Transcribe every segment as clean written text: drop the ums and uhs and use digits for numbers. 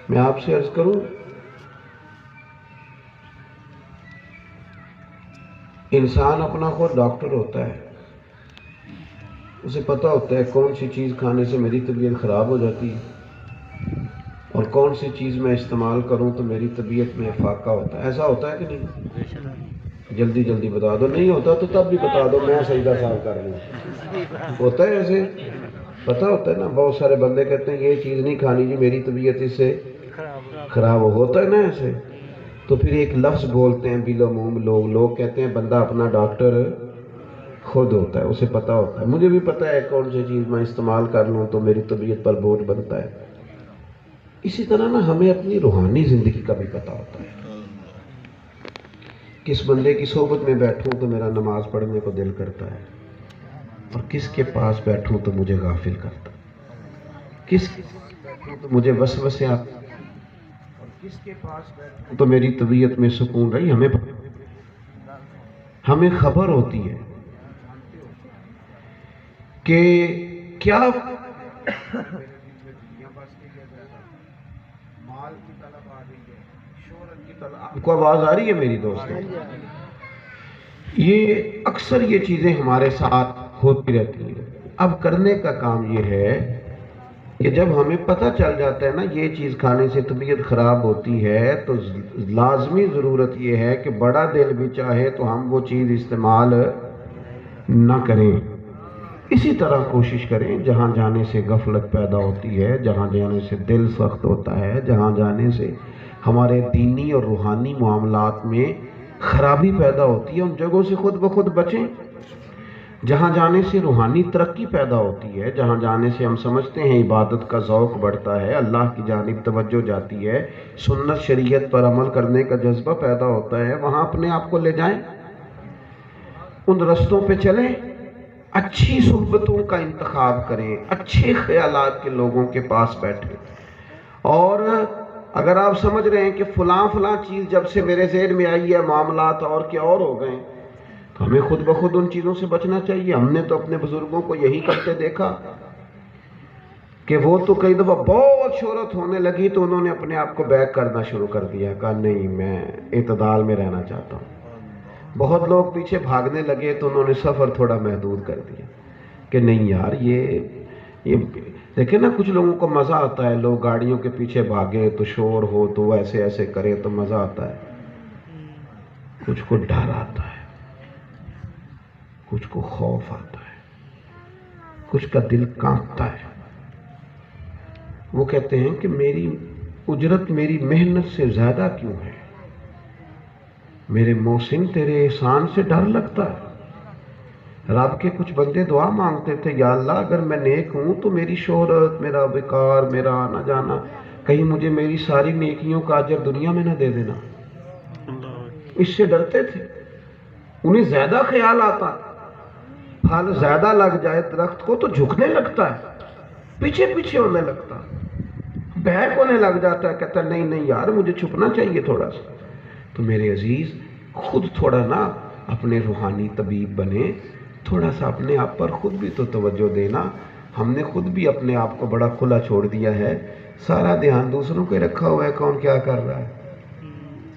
میں آپ سے عرض کروں، انسان اپنا خود ڈاکٹر ہوتا ہے، اسے پتہ ہوتا ہے کون سی چیز کھانے سے میری طبیعت خراب ہو جاتی ہے اور کون سی چیز میں استعمال کروں تو میری طبیعت میں افاقہ ہوتا ہے۔ ایسا ہوتا ہے کہ نہیں؟ جلدی جلدی بتا دو، نہیں ہوتا تو تب بھی بتا دو، میں سجدہ صاحب کر لوں۔ ہوتا ہے ایسے، پتہ ہوتا ہے نا۔ بہت سارے بندے کہتے ہیں یہ چیز نہیں کھانی جی، میری طبیعت اس سے خراب ہوتا ہے نا ایسے، تو پھر ایک لفظ بولتے ہیں بالعموم لوگ کہتے ہیں بندہ اپنا ڈاکٹر خود ہوتا ہے، اسے پتہ ہوتا ہے۔ مجھے بھی پتہ ہے کون سی چیز میں استعمال کر لوں تو میری طبیعت پر بوجھ بنتا ہے۔ اسی طرح نا ہمیں اپنی روحانی زندگی کا بھی پتہ ہوتا ہے۔ کس بندے کی صحبت میں بیٹھوں تو میرا نماز پڑھنے کو دل کرتا ہے، اور کس کے پاس بیٹھوں تو مجھے غافل کرتا ہے، کس کے پاس بیٹھوں تو مجھے وسوسے آتے ہیں، اور کس کے پاس بیٹھوں تو میری طبیعت میں سکون رہی۔ ہمیں خبر ہوتی ہے کہ کیا مال کی طلب آ رہی ہے، شہرت کی طلب۔ آپ کو آواز آ رہی ہے میری دوستوں؟ یہ اکثر یہ چیزیں ہمارے ساتھ ہوتی رہتی ہیں۔ اب کرنے کا کام یہ ہے کہ جب ہمیں پتہ چل جاتا ہے نا یہ چیز کھانے سے طبیعت خراب ہوتی ہے، تو لازمی ضرورت یہ ہے کہ بڑا دل بھی چاہے تو ہم وہ چیز استعمال نہ کریں۔ اسی طرح کوشش کریں، جہاں جانے سے غفلت پیدا ہوتی ہے، جہاں جانے سے دل سخت ہوتا ہے، جہاں جانے سے ہمارے دینی اور روحانی معاملات میں خرابی پیدا ہوتی ہے، ان جگہوں سے خود بخود بچیں۔ جہاں جانے سے روحانی ترقی پیدا ہوتی ہے، جہاں جانے سے ہم سمجھتے ہیں عبادت کا ذوق بڑھتا ہے، اللہ کی جانب توجہ جاتی ہے، سنت شریعت پر عمل کرنے کا جذبہ پیدا ہوتا ہے، وہاں اپنے آپ کو لے جائیں، ان رستوں پہ چلیں، اچھی صحبتوں کا انتخاب کریں، اچھے خیالات کے لوگوں کے پاس بیٹھیں۔ اور اگر آپ سمجھ رہے ہیں کہ فلاں چیز جب سے میرے ذہن میں آئی ہے معاملات اور کے اور ہو گئے، تو ہمیں خود بخود ان چیزوں سے بچنا چاہیے۔ ہم نے تو اپنے بزرگوں کو یہی کرتے دیکھا کہ وہ تو کئی دفعہ بہت شہرت ہونے لگی تو انہوں نے اپنے آپ کو بیک کرنا شروع کر دیا، کہا نہیں میں اعتدال میں رہنا چاہتا ہوں۔ بہت لوگ پیچھے بھاگنے لگے تو انہوں نے سفر تھوڑا محدود کر دیا کہ نہیں یار یہ دیکھیں نا، کچھ لوگوں کو مزہ آتا ہے، لوگ گاڑیوں کے پیچھے بھاگے تو شور ہو تو وہ ایسے کرے تو مزہ آتا ہے، کچھ کو ڈر آتا ہے، کچھ کو خوف آتا ہے، کچھ کا دل کانپتا ہے۔ وہ کہتے ہیں کہ میری اجرت میری محنت سے زیادہ کیوں ہے، میرے محسن تیرے احسان سے ڈر لگتا ہے۔ رب کے کچھ بندے دعا مانگتے تھے، یا اللہ اگر میں نیک ہوں تو میری شہرت، میرا وقار، میرا آنا جانا، کہیں مجھے میری ساری نیکیوں کا اجر دنیا میں نہ دے دینا۔ اس سے ڈرتے تھے، انہیں زیادہ خیال آتا، پھل زیادہ لگ جائے درخت کو تو جھکنے لگتا ہے، پیچھے ہونے لگتا، بیک ہونے لگ جاتا ہے، کہتا ہے نہیں یار مجھے چھپنا چاہیے تھوڑا سا۔ تو میرے عزیز، خود تھوڑا نا اپنے روحانی طبیب بنے، تھوڑا سا اپنے آپ پر خود بھی تو توجہ دینا۔ ہم نے خود بھی اپنے آپ کو بڑا کھلا چھوڑ دیا ہے، سارا دھیان دوسروں کو رکھا ہوا ہے، کون کیا کر رہا ہے۔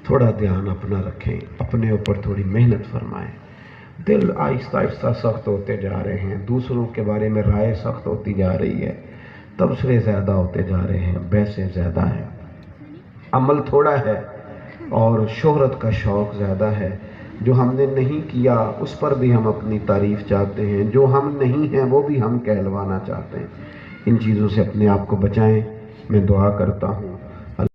تھوڑا دھیان اپنا رکھیں، اپنے اوپر تھوڑی محنت فرمائیں۔ دل آہستہ سخت ہوتے جا رہے ہیں، دوسروں کے بارے میں رائے سخت ہوتی جا رہی ہے، تبصرے زیادہ ہوتے جا رہے ہیں، بحثیں زیادہ ہیں، عمل تھوڑا ہے اور شہرت کا شوق زیادہ ہے۔ جو ہم نے نہیں کیا اس پر بھی ہم اپنی تعریف چاہتے ہیں، جو ہم نہیں ہیں وہ بھی ہم کہلوانا چاہتے ہیں۔ ان چیزوں سے اپنے آپ کو بچائیں۔ میں دعا کرتا ہوں